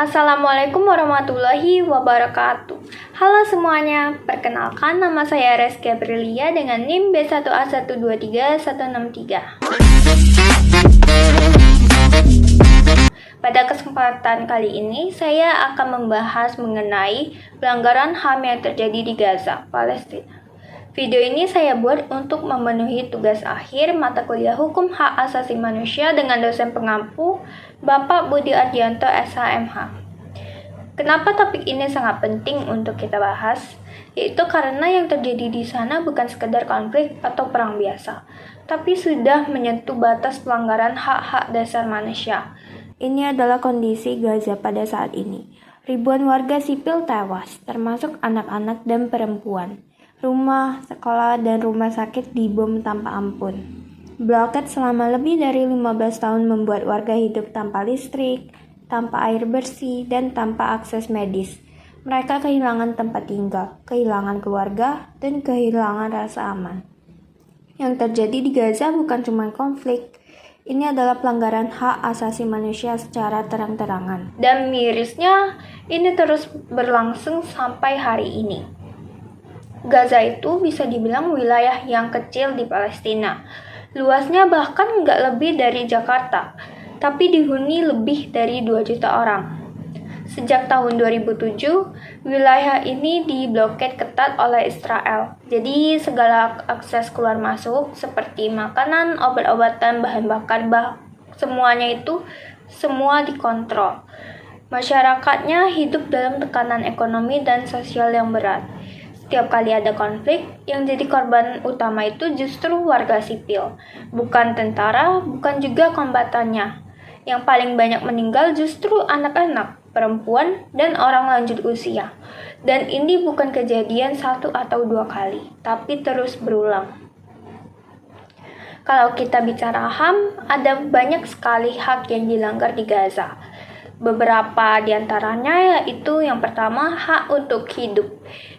Assalamualaikum warahmatullahi wabarakatuh. Halo semuanya, perkenalkan nama saya Reski Aprilia dengan NIM B1A123163. Pada kesempatan kali ini, saya akan membahas mengenai pelanggaran HAM yang terjadi di Gaza, Palestina. Video ini saya buat untuk memenuhi tugas akhir mata kuliah Hukum Hak Asasi Manusia dengan dosen pengampu Bapak Budi Ardianto SHMH. Kenapa topik ini sangat penting untuk kita bahas? Yaitu karena yang terjadi di sana bukan sekedar konflik atau perang biasa, tapi sudah menyentuh batas pelanggaran hak-hak dasar manusia. Ini adalah kondisi Gaza pada saat ini. Ribuan warga sipil tewas, termasuk anak-anak dan perempuan. Rumah, sekolah, dan rumah sakit dibom tanpa ampun. Blokade selama lebih dari 15 tahun membuat warga hidup tanpa listrik, tanpa air bersih, dan tanpa akses medis. Mereka kehilangan tempat tinggal, kehilangan keluarga, dan kehilangan rasa aman. Yang terjadi di Gaza bukan cuma konflik, ini adalah pelanggaran hak asasi manusia secara terang-terangan. Dan mirisnya, ini terus berlangsung sampai hari ini. Gaza itu bisa dibilang wilayah yang kecil di Palestina. Luasnya bahkan nggak lebih dari Jakarta, tapi dihuni lebih dari 2 juta orang. Sejak tahun 2007, wilayah ini diblokade ketat oleh Israel. Jadi segala akses keluar masuk seperti makanan, obat-obatan, bahan bakar, semuanya itu semua dikontrol. Masyarakatnya hidup dalam tekanan ekonomi dan sosial yang berat. Setiap kali ada konflik, yang jadi korban utama itu justru warga sipil, bukan tentara, bukan juga kombatannya. Yang paling banyak meninggal justru anak-anak, perempuan, dan orang lanjut usia. Dan ini bukan kejadian 1 atau 2 kali, tapi terus berulang. Kalau kita bicara HAM, ada banyak sekali hak yang dilanggar di Gaza. Beberapa di antaranya yaitu yang pertama, hak untuk hidup.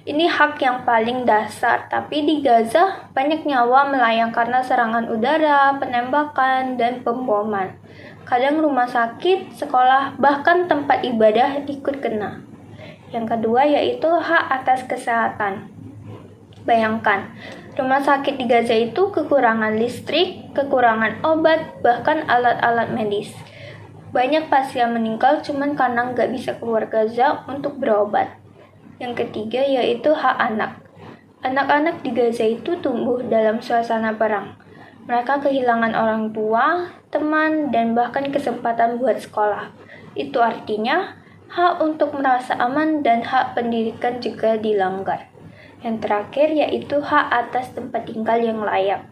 Ini hak yang paling dasar, tapi di Gaza banyak nyawa melayang karena serangan udara, penembakan, dan pemboman. Kadang rumah sakit, sekolah, bahkan tempat ibadah ikut kena. Yang kedua yaitu hak atas kesehatan. Bayangkan, rumah sakit di Gaza itu kekurangan listrik, kekurangan obat, bahkan alat-alat medis. Banyak pasien meninggal cuma karena nggak bisa keluar Gaza untuk berobat. Yang ketiga yaitu hak anak. Anak-anak di Gaza itu tumbuh dalam suasana perang. Mereka kehilangan orang tua, teman, dan bahkan kesempatan buat sekolah. Itu artinya hak untuk merasa aman dan hak pendidikan juga dilanggar. Yang terakhir yaitu hak atas tempat tinggal yang layak.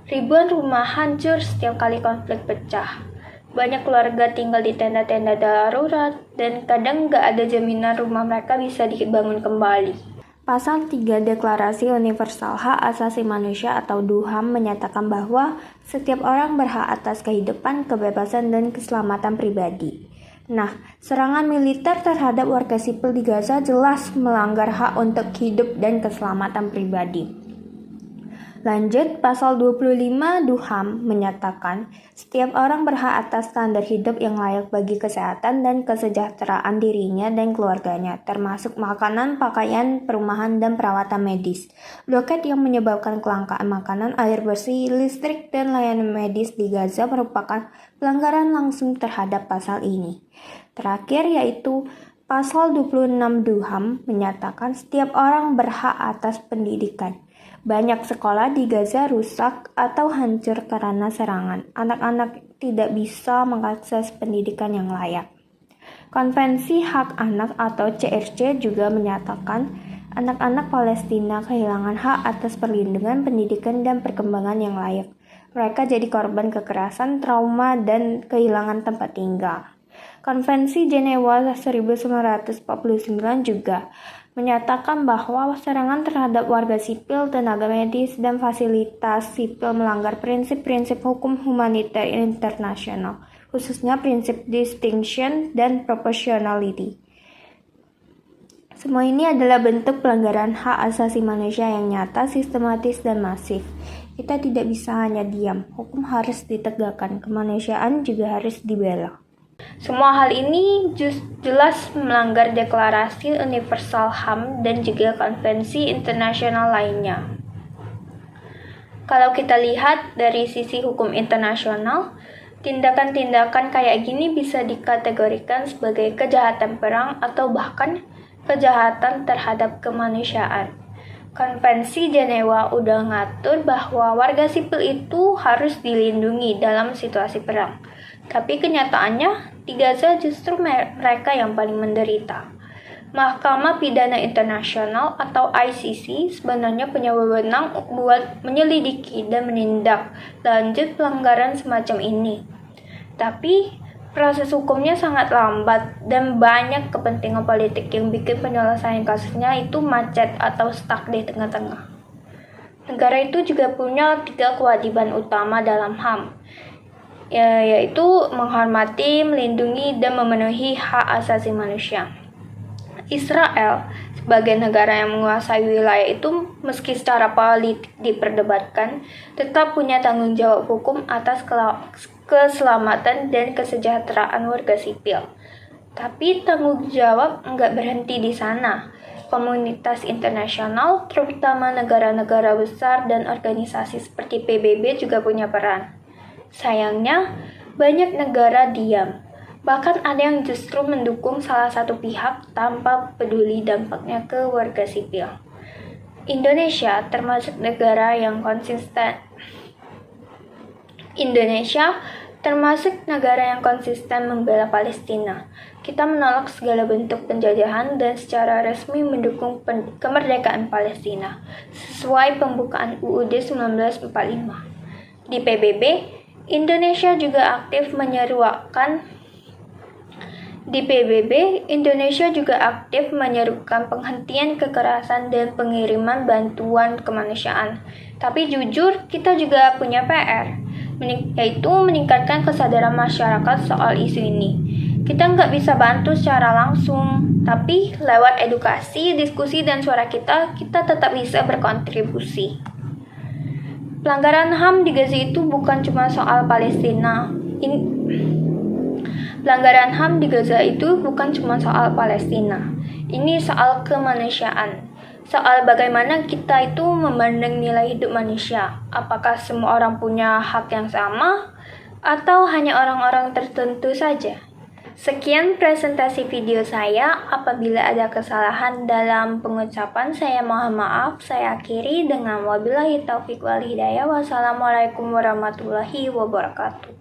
Ribuan rumah hancur setiap kali konflik pecah. Banyak keluarga tinggal di tenda-tenda darurat, dan kadang nggak ada jaminan rumah mereka bisa dibangun kembali. Pasal 3 Deklarasi Universal Hak Asasi Manusia atau DUHAM menyatakan bahwa setiap orang berhak atas kehidupan, kebebasan, dan keselamatan pribadi. Nah, serangan militer terhadap warga sipil di Gaza jelas melanggar hak untuk hidup dan keselamatan pribadi. Lanjut, pasal 25 DUHAM menyatakan setiap orang berhak atas standar hidup yang layak bagi kesehatan dan kesejahteraan dirinya dan keluarganya, termasuk makanan, pakaian, perumahan, dan perawatan medis. Blokade yang menyebabkan kelangkaan makanan, air bersih, listrik, dan layanan medis di Gaza merupakan pelanggaran langsung terhadap pasal ini. Terakhir yaitu pasal 26 DUHAM menyatakan setiap orang berhak atas pendidikan. Banyak sekolah di Gaza rusak atau hancur karena serangan. Anak-anak tidak bisa mengakses pendidikan yang layak. Konvensi Hak Anak atau CRC juga menyatakan anak-anak Palestina kehilangan hak atas perlindungan, pendidikan, dan perkembangan yang layak. Mereka jadi korban kekerasan, trauma, dan kehilangan tempat tinggal. Konvensi Jenewa 1949 juga menyatakan bahwa serangan terhadap warga sipil, tenaga medis, dan fasilitas sipil melanggar prinsip-prinsip hukum humaniter internasional, khususnya prinsip distinction dan proportionality. Semua ini adalah bentuk pelanggaran hak asasi manusia yang nyata, sistematis, dan masif. Kita tidak bisa hanya diam, hukum harus ditegakkan, kemanusiaan juga harus dibela. Semua hal ini jelas melanggar Deklarasi Universal HAM dan juga konvensi internasional lainnya. Kalau kita lihat dari sisi hukum internasional, tindakan-tindakan kayak gini bisa dikategorikan sebagai kejahatan perang atau bahkan kejahatan terhadap kemanusiaan. Konvensi Jenewa udah ngatur bahwa warga sipil itu harus dilindungi dalam situasi perang. Tapi kenyataannya, di Gaza justru mereka yang paling menderita. Mahkamah Pidana Internasional atau ICC sebenarnya punya wewenang buat menyelidiki dan menindak lanjut pelanggaran semacam ini. Tapi proses hukumnya sangat lambat dan banyak kepentingan politik yang bikin penyelesaian kasusnya itu macet atau stuck di tengah-tengah. Negara itu juga punya 3 kewajiban utama dalam HAM, yaitu menghormati, melindungi, dan memenuhi hak asasi manusia. Israel sebagai negara yang menguasai wilayah itu meski secara politik diperdebatkan, tetap punya tanggung jawab hukum atas keselamatan dan kesejahteraan warga sipil. Tapi tanggung jawab nggak berhenti di sana. Komunitas internasional, terutama negara-negara besar dan organisasi seperti PBB juga punya peran. Sayangnya, banyak negara diam. Bahkan ada yang justru mendukung salah satu pihak tanpa peduli dampaknya ke warga sipil. Indonesia termasuk negara yang konsisten membela Palestina. Kita menolak segala bentuk penjajahan dan secara resmi mendukung kemerdekaan Palestina sesuai pembukaan UUD 1945. Di PBB, Indonesia juga aktif menyerukan penghentian kekerasan dan pengiriman bantuan kemanusiaan. Tapi jujur, kita juga punya PR, yaitu meningkatkan kesadaran masyarakat soal isu ini. Kita nggak bisa bantu secara langsung, tapi lewat edukasi, diskusi, dan suara kita tetap bisa berkontribusi. Pelanggaran HAM di Gaza itu bukan cuma soal Palestina. Pelanggaran HAM di Gaza itu bukan cuma soal Palestina. Ini soal kemanusiaan. Soal bagaimana kita itu memandang nilai hidup manusia. Apakah semua orang punya hak yang sama atau hanya orang-orang tertentu saja? Sekian presentasi video saya. Apabila ada kesalahan dalam pengucapan, saya mohon maaf. Saya akhiri dengan wabillahi taufiq wal hidayah. Wassalamualaikum warahmatullahi wabarakatuh.